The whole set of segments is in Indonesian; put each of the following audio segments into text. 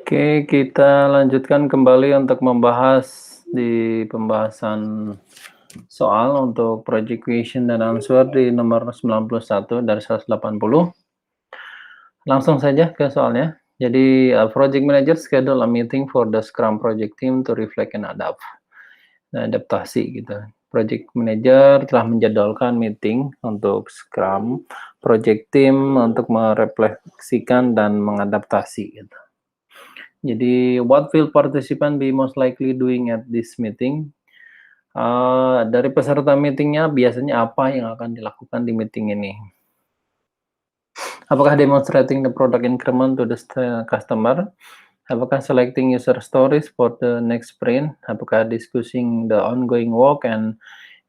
Oke, kita lanjutkan kembali untuk membahas di pembahasan soal untuk project question dan answer di nomor 91 dari 180. Langsung saja ke soalnya. Jadi, project manager schedule a meeting for the Scrum project team to reflect and adapt. Nah, adaptasi gitu. Project manager telah menjadwalkan meeting untuk Scrum project team untuk merefleksikan dan mengadaptasi gitu. Jadi, what will participant be most likely doing at this meeting? Dari peserta meetingnya biasanya apa yang akan dilakukan di meeting ini? Apakah demonstrating the product increment to the customer? Apakah selecting user stories for the next sprint? Apakah discussing the ongoing work and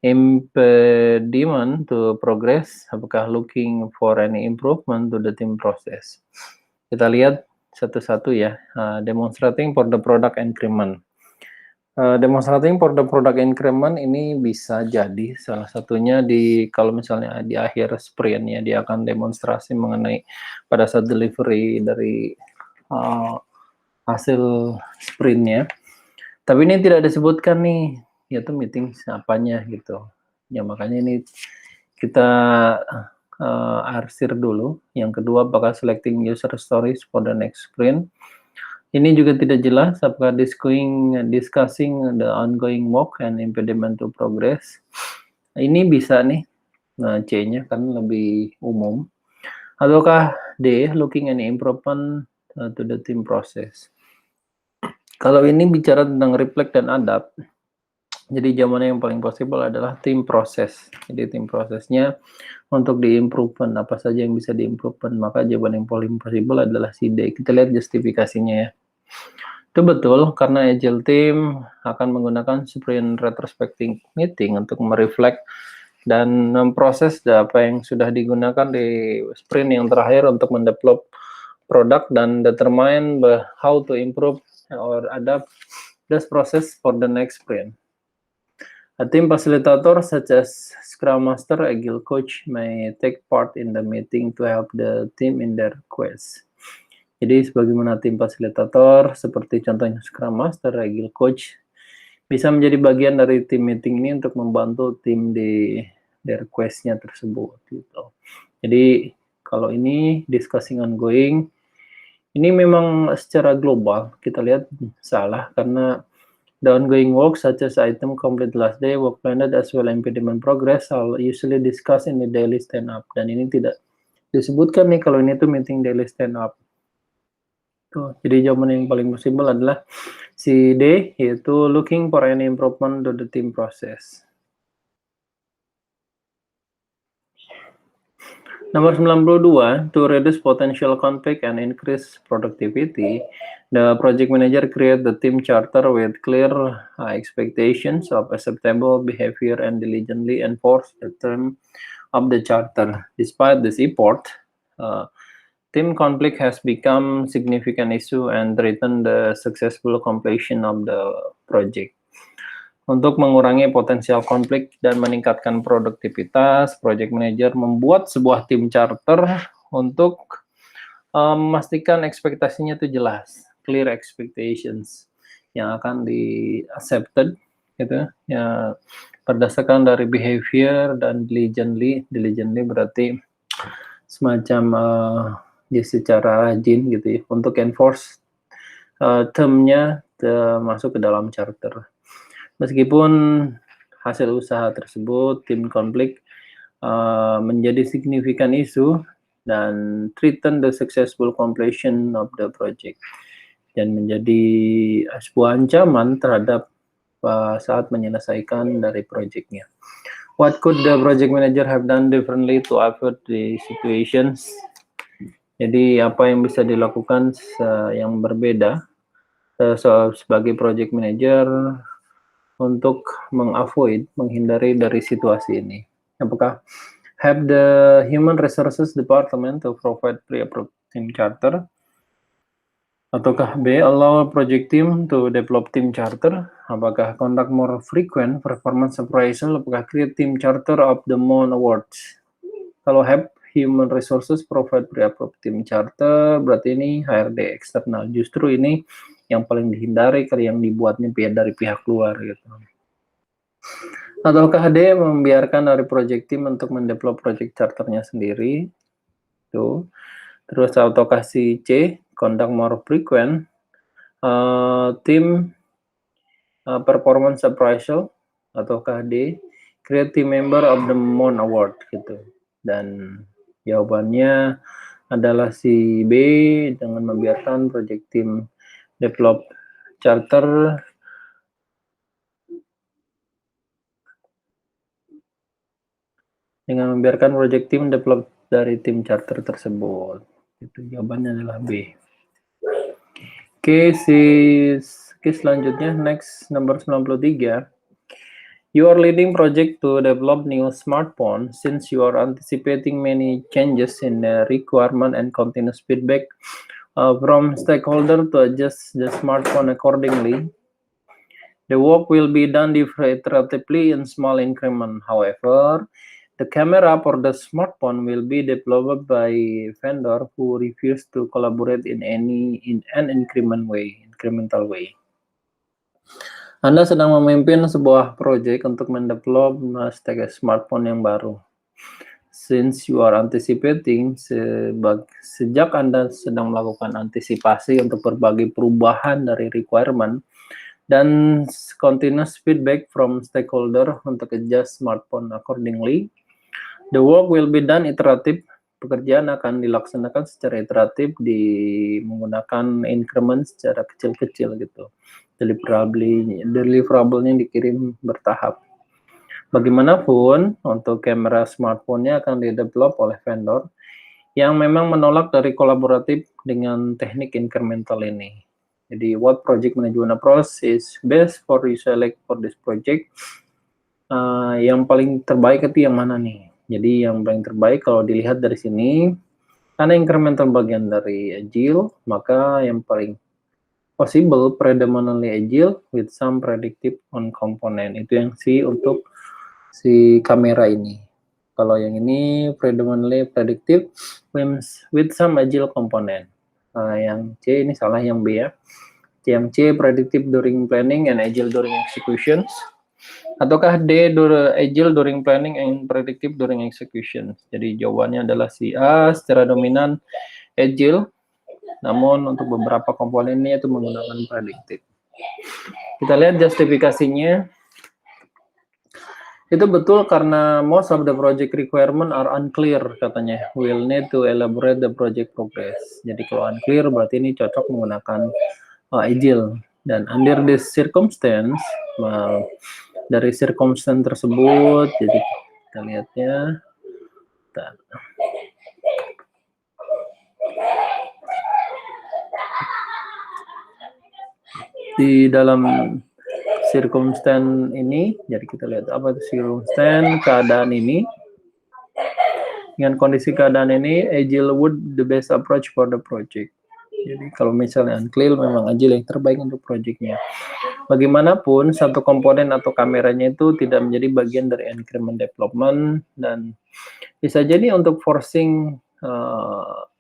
impediment to progress? Apakah looking for any improvement to the team process? Kita lihat satu-satu ya. Demonstrating for the product increment. Demonstrating for the product increment ini bisa jadi salah satunya kalau misalnya di akhir sprint ya, dia akan demonstrasi mengenai pada saat delivery dari hasil sprintnya. Tapi ini tidak disebutkan nih, yaitu meeting apanya gitu. Ya makanya ini kita arsir dulu. Yang kedua, apakah selecting user stories for the next sprint. Ini juga tidak jelas apakah discussing the ongoing work and impediment to progress. Ini bisa nih, C-nya kan lebih umum. Ataukah D, looking and improvement to the team process. Kalau ini bicara tentang reflect dan adapt, jadi jawabannya yang paling possible adalah team process. Jadi team prosesnya untuk di-improvement, apa saja yang bisa di-improvement, maka jawaban yang paling possible adalah si D. Kita lihat justifikasinya ya. Itu betul, karena Agile Team akan menggunakan sprint retrospective meeting untuk mereflect dan memproses apa yang sudah digunakan di sprint yang terakhir untuk mendevelop produk dan determine how to improve or adapt this process for the next sprint. A team facilitator such as Scrum Master, Agile Coach may take part in the meeting to help the team in their quest. Jadi sebagaimana tim fasilitator seperti contohnya Scrum Master, Agile Coach bisa menjadi bagian dari tim meeting ini untuk membantu tim di their quest-nya tersebut gitu. Jadi kalau ini discussing ongoing, ini memang secara global kita lihat salah karena the ongoing work such as item complete last day, work planned as well impediment progress are usually discussed in the daily stand up, dan ini tidak disebutkan nih kalau ini tuh meeting daily stand up. Tuh, jadi jawaban yang paling possible adalah si D, yaitu looking for any improvement to the team process. Nomor 92, to reduce potential conflict and increase productivity, the project manager create the team charter with clear expectations of acceptable behavior and diligently enforce the term of the charter. Despite this effort, team conflict has become significant issue and threaten the successful completion of the project. Untuk mengurangi potensial konflik dan meningkatkan produktivitas, project manager membuat sebuah tim charter untuk memastikan ekspektasinya itu jelas, clear expectations yang akan di accepted gitu ya, berdasarkan dari behavior dan diligently berarti semacam dia secara rajin gitu ya, untuk enforce termnya masuk ke dalam charter. Meskipun hasil usaha tersebut, tim konflik menjadi signifikan isu dan threaten the successful completion of the project, dan menjadi sebuah ancaman terhadap saat menyelesaikan dari projectnya. What could the project manager have done differently to avoid the situations? Jadi apa yang bisa dilakukan yang berbeda sebagai project manager untuk menghindari dari situasi ini? Apakah have the human resources department to provide pre-approved team charter? Ataukah B, allow project team to develop team charter? Apakah conduct more frequent performance appraisal? Apakah create team charter of the month awards? Kalau have Human Resources provide pre-approved team charter, berarti ini HRD eksternal. Justru ini yang paling dihindari kalau yang dibuatnya dari pihak luar gitu. Ataukah D membiarkan dari project team untuk mendevelop project charternya sendiri? Tuh. Terus ataukah si C conduct more frequent team performance appraisal, ataukah D create team member of the month award gitu. Dan jawabannya adalah si B dengan membiarkan project team develop charter dengan membiarkan project team develop dari tim charter tersebut. Itu jawabannya adalah B. Oke, selanjutnya next nomor 93. You are leading project to develop new smartphone since you are anticipating many changes in the requirement and continuous feedback from stakeholder to adjust the smartphone accordingly. The work will be done iteratively in small increments. However, the camera for the smartphone will be developed by vendor who refuse to collaborate in an incremental way. Anda sedang memimpin sebuah proyek untuk mendevelop smartphone yang baru. Since you are anticipating, sejak Anda sedang melakukan antisipasi untuk berbagai perubahan dari requirement dan continuous feedback from stakeholder untuk adjust smartphone accordingly, the work will be done iterative. Pekerjaan akan dilaksanakan secara iteratif menggunakan increment secara kecil-kecil gitu. Deliverable-nya dikirim bertahap. Bagaimanapun, untuk kamera smartphone-nya akan didevelop oleh vendor yang memang menolak dari kolaboratif dengan teknik incremental ini. Jadi, what project management approach is best for you select for this project? Yang paling terbaik itu yang mana nih? Jadi, yang paling terbaik kalau dilihat dari sini, karena incremental bagian dari Agile, maka yang paling possible predominantly Agile with some predictive on component. Itu yang C untuk si kamera ini. Kalau yang ini predominantly predictive with some Agile component. Yang C ini salah, yang B ya. Yang C predictive during planning and Agile during execution. Ataukah D Agile during planning and predictive during execution. Jadi jawabannya adalah si A, secara dominan Agile. Namun untuk beberapa komponennya itu menggunakan predictive. Kita lihat justifikasinya. Itu betul karena most of the project requirement are unclear katanya. We'll need to elaborate the project progress. Jadi kalau unclear berarti ini cocok menggunakan Agile. Dan under this circumstance, dari circumstance tersebut, jadi kita lihatnya. Di dalam circumstance ini, jadi kita lihat apa itu circumstance, keadaan ini. Dengan kondisi keadaan ini, Agile would the best approach for the project. Jadi kalau misalnya unclear, memang Agile yang terbaik untuk projectnya. Bagaimanapun, satu komponen atau kameranya itu tidak menjadi bagian dari increment development, dan bisa jadi untuk forcing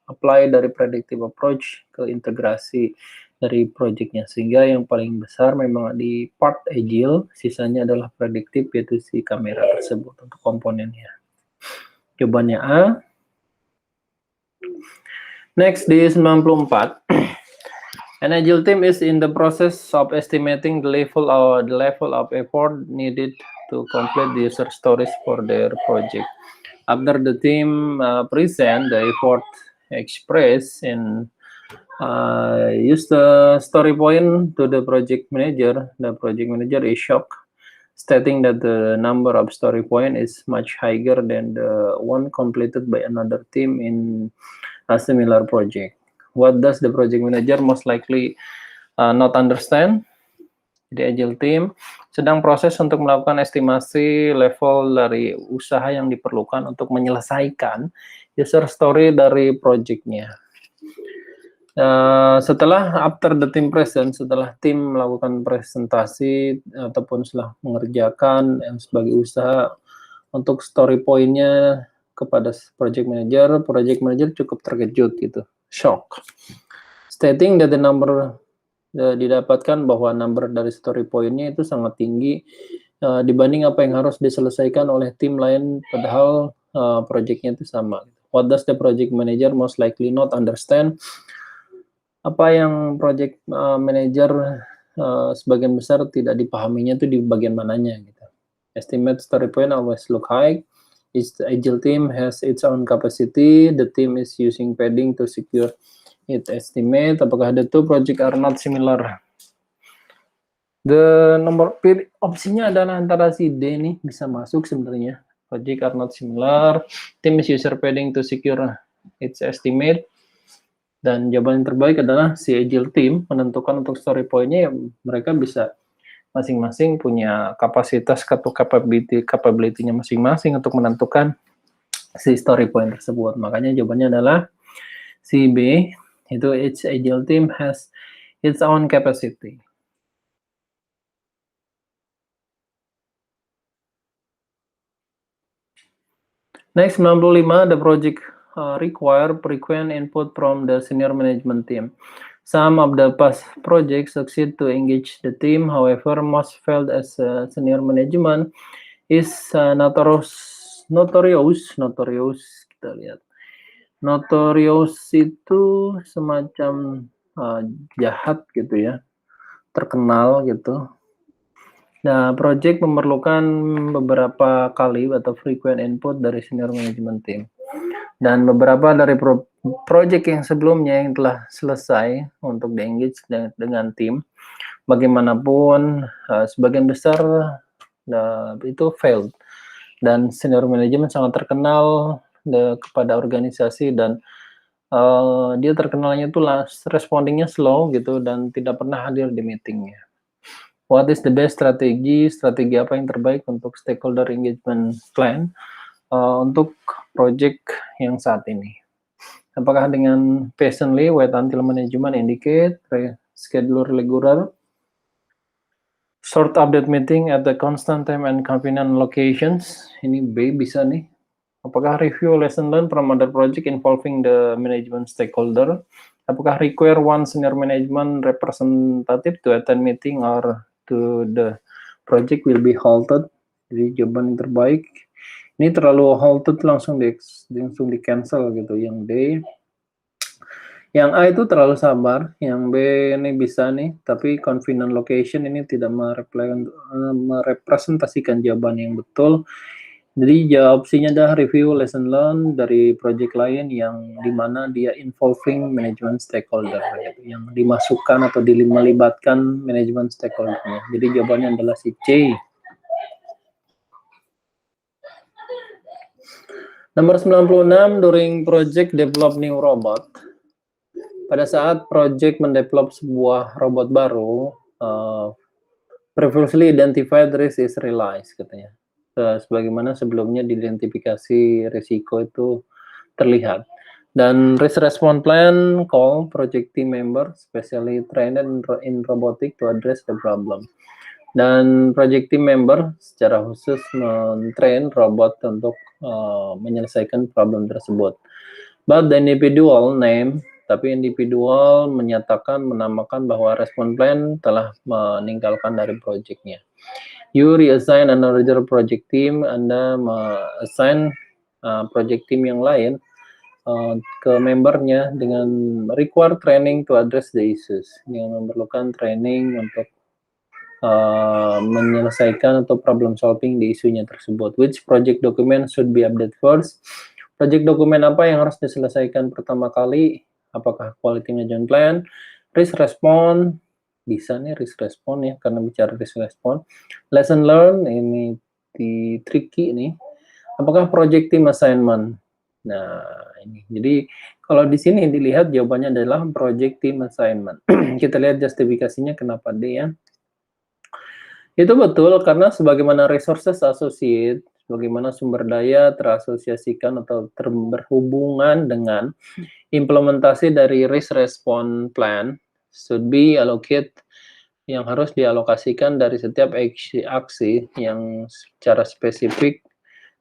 apply dari predictive approach ke integrasi dari projectnya, sehingga yang paling besar memang di part Agile, sisanya adalah predictive, yaitu si kamera tersebut untuk komponennya. Jawabannya A. Next di 94. An Agile team is in the process of estimating the level of effort needed to complete the user stories for their project. After the team present the effort expressed and use the story point to the project manager is shocked, stating that the number of story point is much higher than the one completed by another team in a similar project. What does the project manager most likely not understand? The Agile team sedang proses untuk melakukan estimasi level dari usaha yang diperlukan untuk menyelesaikan user story dari projectnya. After the team present, setelah tim melakukan presentasi ataupun setelah mengerjakan sebagai usaha untuk story point-nya kepada project manager cukup terkejut gitu, shock. Stating that the number didapatkan bahwa number dari story point-nya itu sangat tinggi dibanding apa yang harus diselesaikan oleh tim lain, padahal project-nya itu sama. What does the project manager most likely not understand? Apa yang project manager sebagian besar tidak dipahaminya itu di bagian mananya gitu. Estimate story point always look high. Each agile team has its own capacity. The team is using padding to secure its estimate. Apakah the two project are not similar? The nomor opsinya adalah antara si D nih bisa masuk sebenarnya. Project are not similar. Team is user padding to secure its estimate. Dan jawaban yang terbaik adalah si agile team menentukan untuk story point-nya, mereka bisa masing-masing punya kapasitas atau capability-nya masing-masing untuk menentukan si story point tersebut. Makanya jawabannya adalah si B, itu each agile team has its own capacity. Next, 95, the project require frequent input from the senior management team. Some of the past projects succeed to engage the team, however, most failed as senior management is notorious, kita lihat. Notorious itu semacam jahat gitu ya, terkenal gitu. Nah, project memerlukan beberapa kali atau frequent input dari senior management team. Dan beberapa dari project yang sebelumnya yang telah selesai untuk di-engage dengan tim, bagaimanapun sebagian besar itu failed. Dan senior management sangat terkenal kepada organisasi dan dia terkenalnya itu respondingnya slow gitu dan tidak pernah hadir di meetingnya. What is the best strategy? Strategi apa yang terbaik untuk stakeholder engagement plan untuk project yang saat ini? Apakah dengan patiently wait until management indicate, schedule regular, short update meeting at the constant time and convenient locations? Ini B bisa nih. Apakah review lesson learned from other project involving the management stakeholder? Apakah require one senior management representative to attend meeting or to the project will be halted? Jadi jawaban yang terbaik. Ini terlalu halted langsung di cancel gitu. Yang D. Yang A itu terlalu sabar. Yang B ini bisa nih, tapi convenient location ini tidak merepresentasikan jawaban yang betul. Jadi opsinya adalah review lesson learned dari project lain yang dimana dia involving management stakeholder, gitu, yang dimasukkan atau melibatkan management stakeholdernya. Jadi jawabannya adalah si C. Nomor 96, during project develop new robot. Pada saat project mendevelop sebuah robot baru, previously identified risk is realized, katanya. Sebagaimana sebelumnya diidentifikasi risiko itu terlihat. Dan risk response plan call project team member specially trained in robotic to address the problem. Dan project team member secara khusus men-train robot untuk menyelesaikan problem tersebut. But the individual name, tapi individual menamakan bahwa response plan telah meninggalkan dari projectnya. You reassign another project team, Anda assign project team yang lain ke membernya dengan require training to address the issues, yang memerlukan training untuk menyelesaikan atau problem solving di isunya tersebut. Which project document should be updated first? Project dokumen apa yang harus diselesaikan pertama kali? Apakah quality management plan, risk response? Bisa nih risk response ya, karena bicara risk response. Lesson learn, ini tricky nih. Apakah project team assignment? Nah, ini. Jadi, kalau di sini dilihat jawabannya adalah project team assignment. Kita lihat justifikasinya kenapa D ya. Itu betul, karena sebagaimana resources associate, bagaimana sumber daya terasosiasikan atau berhubungan dengan implementasi dari risk response plan should be allocated, yang harus dialokasikan dari setiap aksi yang secara spesifik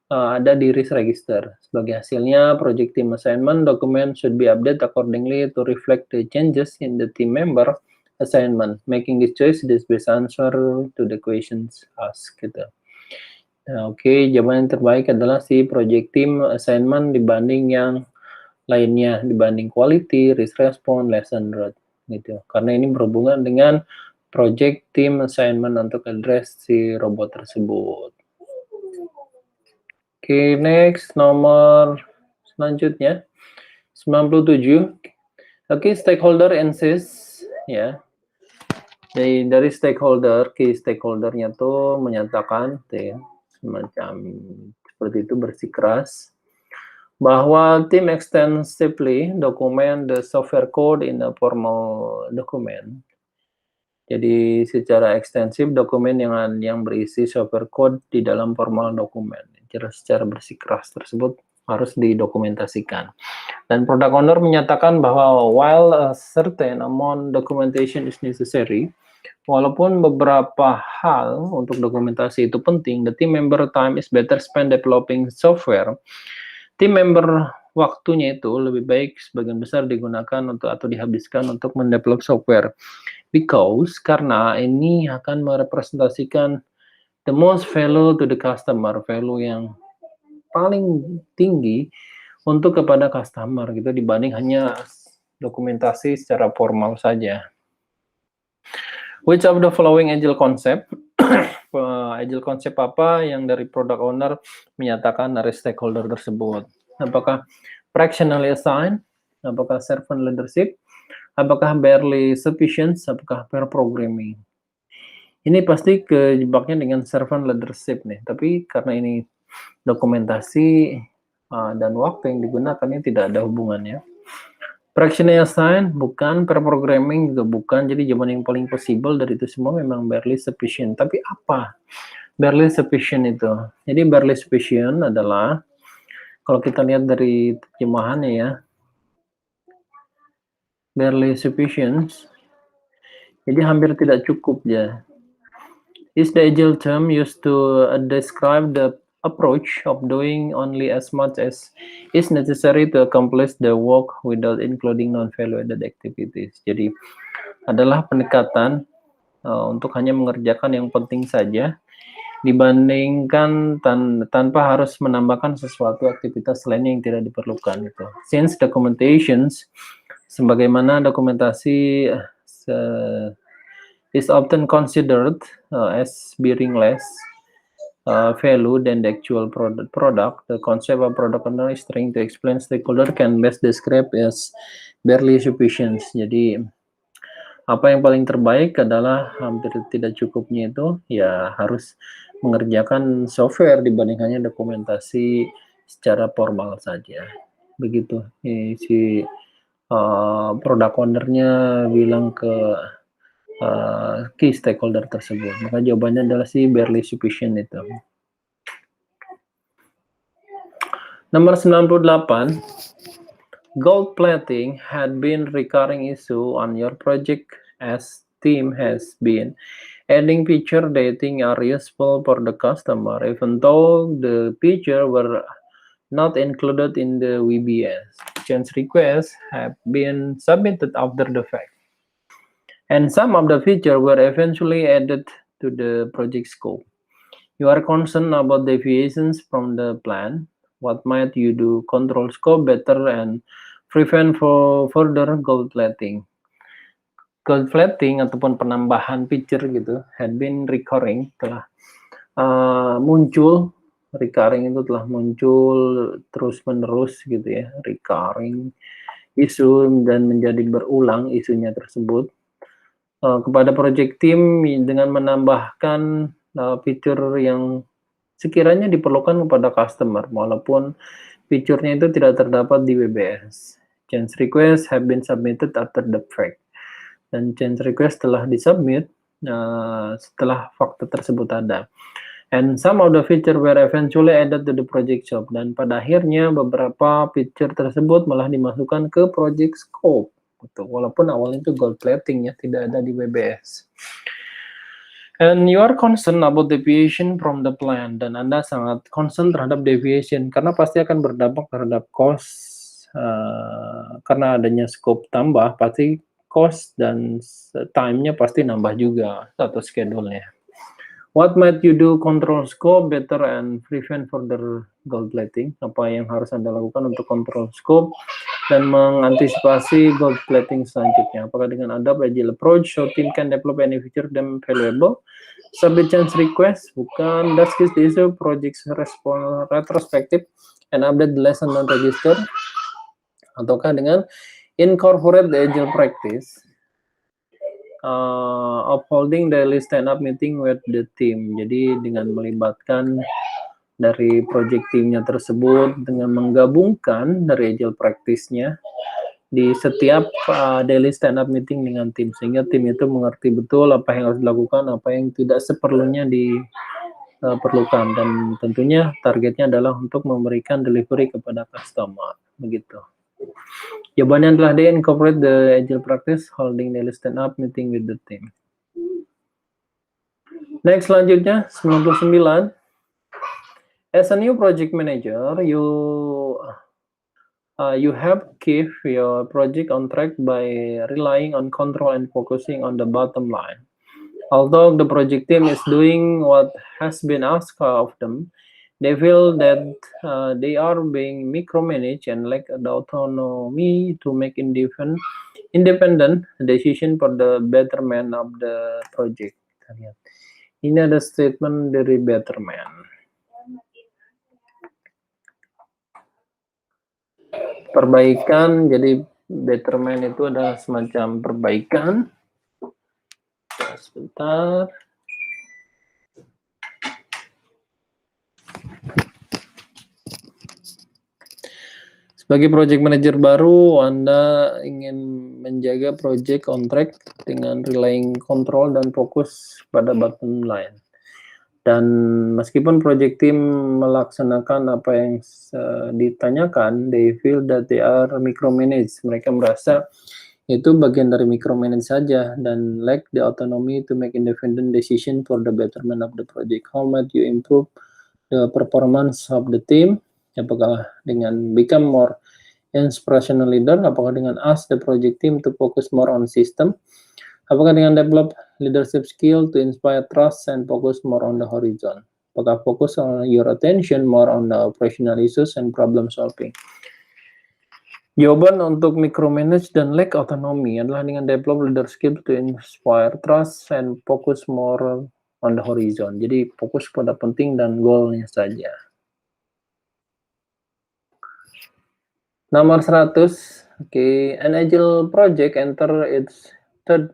ada di risk register. Sebagai hasilnya, project team assignment document should be updated accordingly to reflect the changes in the team member assignment. Making this choice is best answer to the questions asked gitu. Nah, oke, jawaban yang terbaik adalah si project team assignment dibanding yang lainnya, dibanding quality, risk response, lesson road gitu. Karena ini berhubungan dengan project team assignment untuk address si robot tersebut. Oke, next nomor selanjutnya 97. Oke, stakeholder insists ya. Dari stakeholder, key stakeholdernya tuh menyatakan tuh ya, semacam seperti itu bersikeras bahwa tim extensively document the software code in a formal document. Jadi secara ekstensif dokumen yang berisi software code di dalam formal dokumen. Secara bersikeras tersebut harus didokumentasikan. Dan product owner menyatakan bahwa while a certain amount documentation is necessary, walaupun beberapa hal untuk dokumentasi itu penting, the team member time is better spent developing software. Tim member waktunya itu lebih baik sebagian besar digunakan untuk atau dihabiskan untuk mendevelop software. Because karena ini akan merepresentasikan the most value to the customer, value yang paling tinggi untuk kepada customer gitu dibanding hanya dokumentasi secara formal saja. Which of the following agile concept? Agile concept apa yang dari product owner menyatakan dari stakeholder tersebut? Apakah fractionally assigned? Apakah servant leadership? Apakah barely sufficient? Apakah pair programming? Ini pasti kejebaknya dengan servant leadership nih. Tapi karena ini dokumentasi dan waktu yang digunakan ini tidak ada hubungannya. Fractionally assigned bukan, pair programming juga bukan. Jadi jawaban yang paling possible dari itu semua memang barely sufficient. Tapi apa barely sufficient itu? Jadi barely sufficient adalah kalau kita lihat dari terjemahannya ya, barely sufficient, jadi hampir tidak cukup ya. Is the agile term used to describe the approach of doing only as much as is necessary to accomplish the work without including non-value added activities. Jadi adalah pendekatan untuk hanya mengerjakan yang penting saja dibandingkan tanpa harus menambahkan sesuatu aktivitas lain yang tidak diperlukan itu. Since documentations, sebagaimana dokumentasi is often considered as bearing less value than the actual product. The concept of product owner is trying to explain stakeholder can best describe as barely sufficient. Jadi apa yang paling terbaik adalah hampir tidak cukupnya itu ya harus mengerjakan software dibanding dokumentasi secara formal saja. Begitu si product owner-nya bilang ke key stakeholder tersebut. Maka jawabannya adalah si barely sufficient itu. Nomor 98, gold plating had been recurring issue on your project as team has been adding feature they think are useful for the customer even though the feature were not included in the WBS. Change requests have been submitted after the fact. And some of the features were eventually added to the project scope. You are concerned about deviations from the plan. What might you do? Control scope better and prevent for further gold plating. Gold plating ataupun penambahan feature gitu had been recurring, telah muncul. Recurring itu telah muncul terus menerus gitu ya, recurring isu dan menjadi berulang isunya tersebut kepada project team dengan menambahkan fitur yang sekiranya diperlukan kepada customer walaupun fiturnya itu tidak terdapat di WBS. Change request have been submitted after the fact. Dan change request telah disubmit setelah fakta tersebut ada. And some of the feature were eventually added to the project scope. Dan pada akhirnya beberapa feature tersebut malah dimasukkan ke project scope. Gitu. Walaupun awalnya itu gold plating ya, tidak ada di WBS. And you are concerned about deviation from the plan, dan Anda sangat concern terhadap deviation karena pasti akan berdampak terhadap cost. Karena adanya scope tambah, pasti cost dan time-nya pasti nambah juga atau schedule-nya. What might you do control scope better and prevent further gold plating? Apa yang harus Anda lakukan untuk control scope dan mengantisipasi gold plating selanjutnya? Apakah dengan adopt agile approach, so team can develop any feature them valuable? Submit change request, bukan. Discuss the issue, projects respond retrospective, and update the lesson non register. Ataukah dengan incorporate the agile practice, of holding daily stand-up meeting with the team. Jadi dengan melibatkan dari project teamnya tersebut, dengan menggabungkan dari agile practice-nya di setiap daily stand-up meeting dengan tim, sehingga tim itu mengerti betul apa yang harus dilakukan, apa yang tidak seperlunya diperlukan, dan tentunya targetnya adalah untuk memberikan delivery kepada customer, begitu. Jawabannya adalah they incorporate the agile practice holding daily stand-up meeting with the team. Next, selanjutnya 99. As a new project manager, you have keep your project on track by relying on control and focusing on the bottom line. Although the project team is doing what has been asked of them, they feel that they are being micromanaged and lack the autonomy to make independent decision for the betterment of the project. Ini ada statement dari betterment. Perbaikan, jadi betterment itu adalah semacam perbaikan. Sebentar. Sebagai project manager baru, Anda ingin menjaga project on track dengan relying control dan fokus pada bottom line. Dan meskipun project team melaksanakan apa yang ditanyakan, they feel that they are micromanaged. Mereka merasa itu bagian dari micromanage saja dan lack the autonomy to make independent decision for the betterment of the project. How might you improve the performance of the team? Apakah dengan become more inspirational leader? Apakah dengan ask the project team to focus more on system? Apakah dengan develop leadership skill to inspire trust and focus more on the horizon? Apakah fokus on your attention more on the operational issues and problem solving? Jawaban untuk micromanage dan lack autonomy adalah dengan develop leadership to inspire trust and focus more on the horizon. Jadi fokus pada penting dan goalnya saja. Nomor 100, an agile project enter its third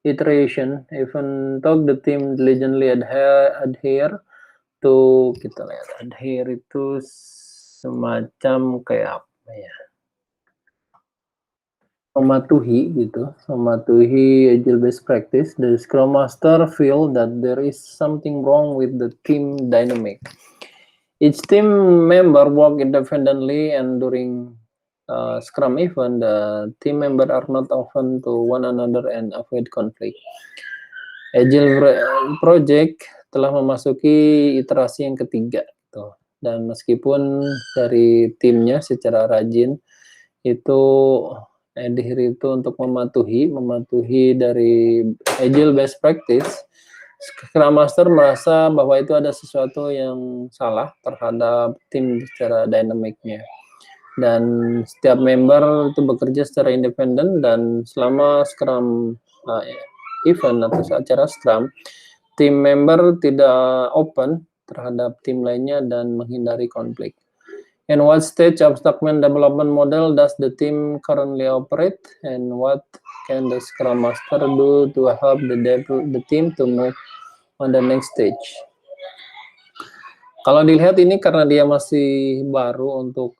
iteration, even though the team diligently adhere to, kita lihat, adhere itu semacam kayak apa ya? Mematuhi gitu, mematuhi agile best practice. The Scrum Master feel that there is something wrong with the team dynamic. Each team member work independently, and during Scrum event, the team member are not open to one another and avoid conflict. Agile project telah memasuki iterasi yang ketiga, gitu. Dan meskipun dari timnya secara rajin itu adhere itu untuk mematuhi dari agile best practice, Scrum Master merasa bahwa itu ada sesuatu yang salah terhadap tim secara dinamiknya. Dan setiap member itu bekerja secara independen, dan selama Scrum event atau acara Scrum, tim member tidak open terhadap tim lainnya dan menghindari konflik. In what stage of Stockman development model does the team currently operate, and what can the Scrum Master do to help the team to move on the next stage? Kalau dilihat ini karena dia masih baru untuk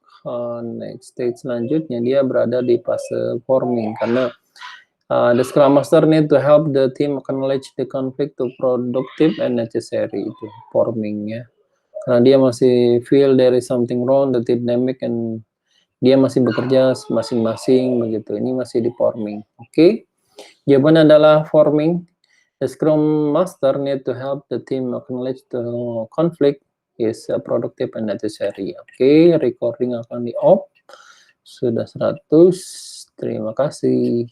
next stage selanjutnya, dia berada di fase forming, karena the Scrum Master need to help the team acknowledge the conflict to productive and necessary, itu forming ya. Karena dia masih feel there is something wrong, the dynamic, and dia masih bekerja masing-masing begitu. Ini masih di forming. Oke. Jawabannya adalah forming. The Scrum Master need to help the team acknowledge the conflict is productive and necessary. Oke, recording akan di-off. Sudah 100. Terima kasih.